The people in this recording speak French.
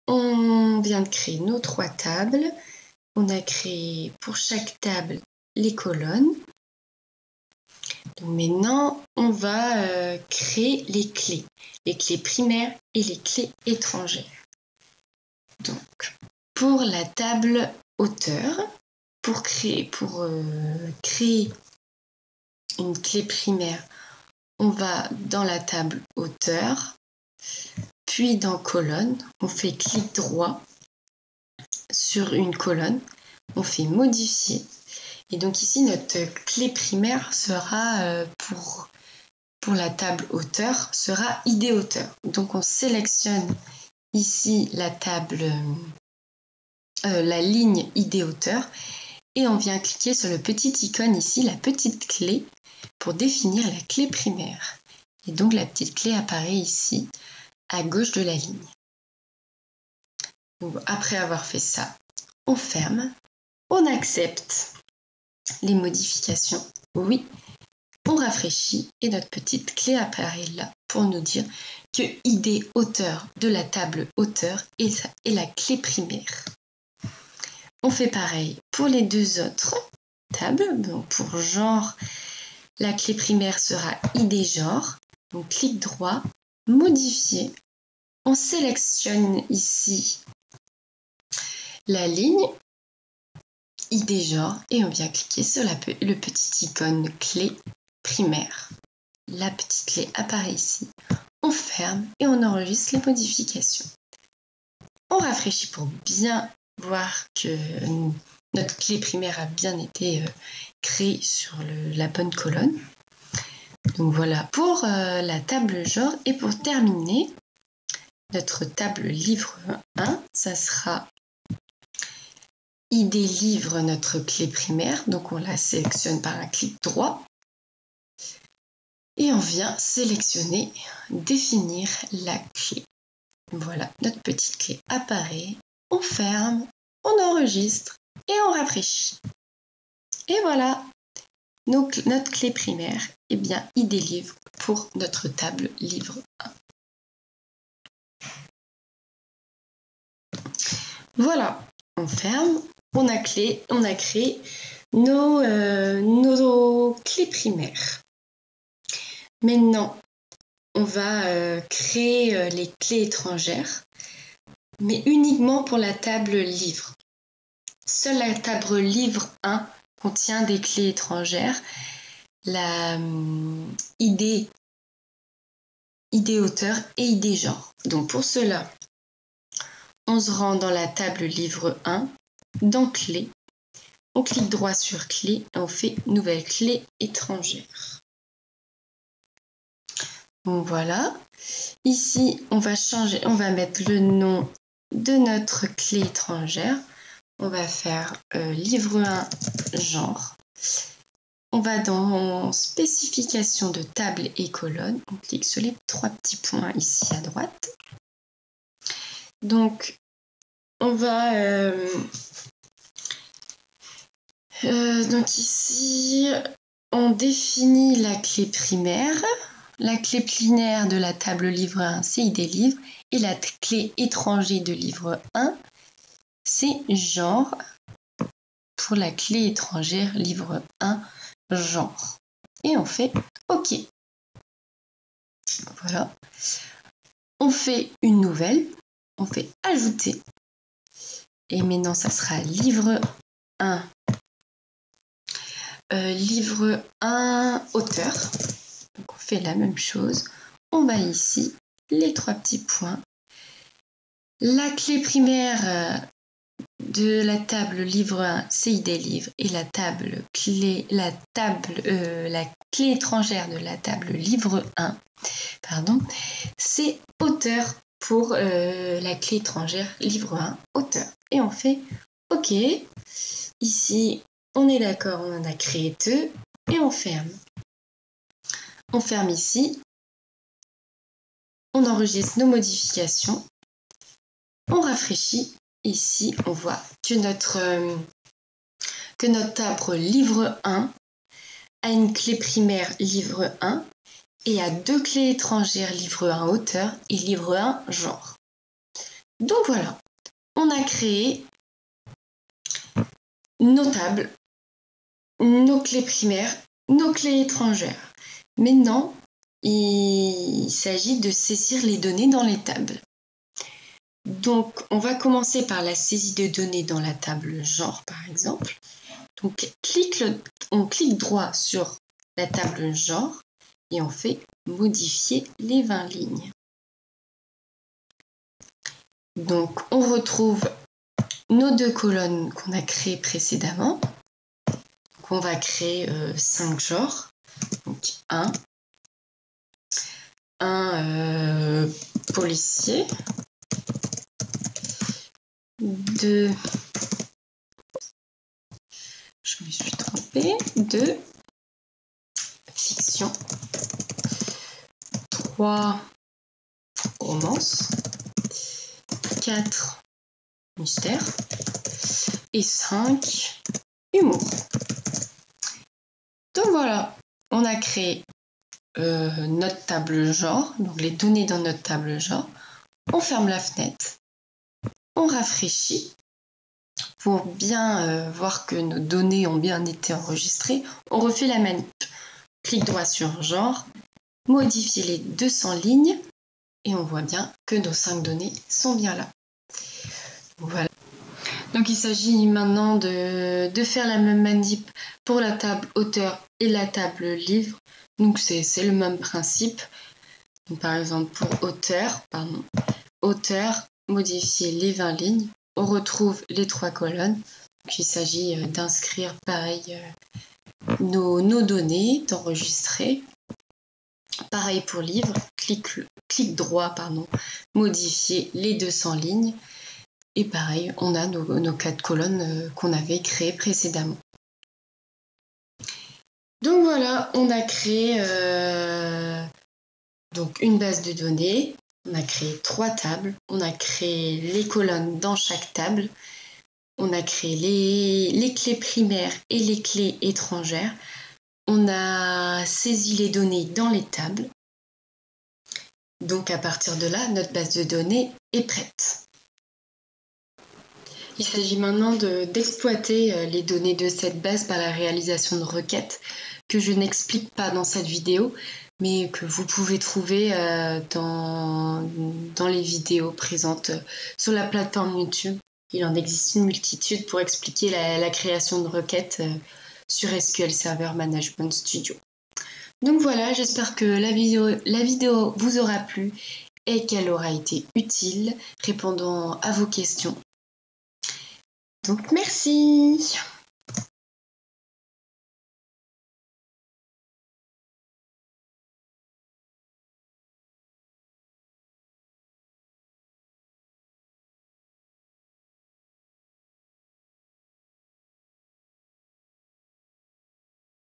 On vient de créer nos 3 tables. On a créé pour chaque table les colonnes. Donc maintenant, on va créer les clés primaires et les clés étrangères. Donc, pour la table hauteur, pour créer une clé primaire, on va dans la table hauteur, puis dans colonne, on fait clic droit sur une colonne, on fait modifier. Et donc ici, notre clé primaire sera pour la table hauteur, sera ID hauteur. Donc on sélectionne ici la ligne ID hauteur et on vient cliquer sur le petit icône ici, la petite clé, pour définir la clé primaire. Et donc la petite clé apparaît ici, à gauche de la ligne. Donc, après avoir fait ça, on ferme, on accepte les modifications, oui, on rafraîchit et notre petite clé apparaît là pour nous dire que ID hauteur de la table hauteur est la clé primaire. On fait pareil pour les 2 autres tables. Donc pour genre, la clé primaire sera ID genre. Donc clic droit, modifier. On sélectionne ici la ligne ID genre et on vient cliquer sur le petit icône clé primaire. La petite clé apparaît ici. On ferme et on enregistre les modifications. On rafraîchit pour bien voir que notre clé primaire a bien été créée sur la bonne colonne. Donc voilà pour la table genre. Et pour terminer, notre table livre 1, ça sera ID livre notre clé primaire. Donc on la sélectionne par un clic droit. Et on vient sélectionner, définir la clé. Voilà, notre petite clé apparaît. On ferme, on enregistre et on rafraîchit. Et voilà, notre clé primaire est bien ID livre pour notre table livre 1. Voilà, on ferme, on a créé nos clés primaires. Maintenant, on va créer les clés étrangères, mais uniquement pour la table livre. Seule la table livre 1 contient des clés étrangères, la ID hauteur et ID genre. Donc pour cela, on se rend dans la table livre 1, dans clé, on clique droit sur clé et on fait nouvelle clé étrangère. Donc voilà, ici on va mettre le nom de notre clé étrangère. On va faire livre 1 genre. On va dans spécification de table et colonne. On clique sur les 3 petits points ici à droite. Donc on va donc ici on définit la clé primaire. La clé primaire de la table livre 1, c'est ID livre. Et la clé étranger de livre 1, c'est genre. Pour la clé étrangère livre 1, genre. Et on fait OK. Voilà. On fait une nouvelle. On fait ajouter. Et maintenant, ça sera livre 1. Livre 1 auteur. Donc on fait la même chose. On va ici, les 3 petits points. La clé primaire de la table livre 1, c'est ID livre. Et la clé étrangère de la table livre 1, c'est auteur pour la clé étrangère livre 1, auteur. Et on fait OK. Ici, on est d'accord, on en a créé 2 et on ferme. On ferme ici. On enregistre nos modifications. On rafraîchit. Ici, on voit que notre table livre 1 a une clé primaire livre 1 et a 2 clés étrangères livre 1 auteur et livre 1 genre. Donc voilà, on a créé nos tables, nos clés primaires, nos clés étrangères. Maintenant, il s'agit de saisir les données dans les tables. Donc, on va commencer par la saisie de données dans la table genre, par exemple. Donc, on clique droit sur la table genre et on fait modifier les 20 lignes. Donc, on retrouve nos 2 colonnes qu'on a créées précédemment. Donc, on va créer 5 genres. Donc, un policier, 2, je me suis trompée, 2 fiction, 3 romance, 4 mystère et 5 humour. Donc voilà, on a créé notre table genre, donc les données dans notre table genre. On ferme la fenêtre, on rafraîchit pour bien voir que nos données ont bien été enregistrées. On refait la manip. Clic droit sur genre, modifier les 200 lignes et on voit bien que nos 5 données sont bien là. Voilà. Donc il s'agit maintenant de faire la même manip pour la table auteur et la table livre. Donc c'est le même principe. Donc, par exemple pour auteur, modifier les 20 lignes. On retrouve les 3 colonnes. Donc, il s'agit d'inscrire pareil nos données, d'enregistrer. Pareil pour livre, clic droit, modifier les 200 lignes. Et pareil, on a nos 4 colonnes qu'on avait créées précédemment. Donc voilà, on a créé donc une base de données, on a créé 3 tables, on a créé les colonnes dans chaque table, on a créé les clés primaires et les clés étrangères, on a saisi les données dans les tables. Donc à partir de là, notre base de données est prête. Il s'agit maintenant d'exploiter les données de cette base par la réalisation de requêtes que je n'explique pas dans cette vidéo, mais que vous pouvez trouver dans les vidéos présentes sur la plateforme YouTube. Il en existe une multitude pour expliquer la création de requêtes sur SQL Server Management Studio. Donc voilà, j'espère que la vidéo vous aura plu et qu'elle aura été utile, répondant à vos questions. Donc merci!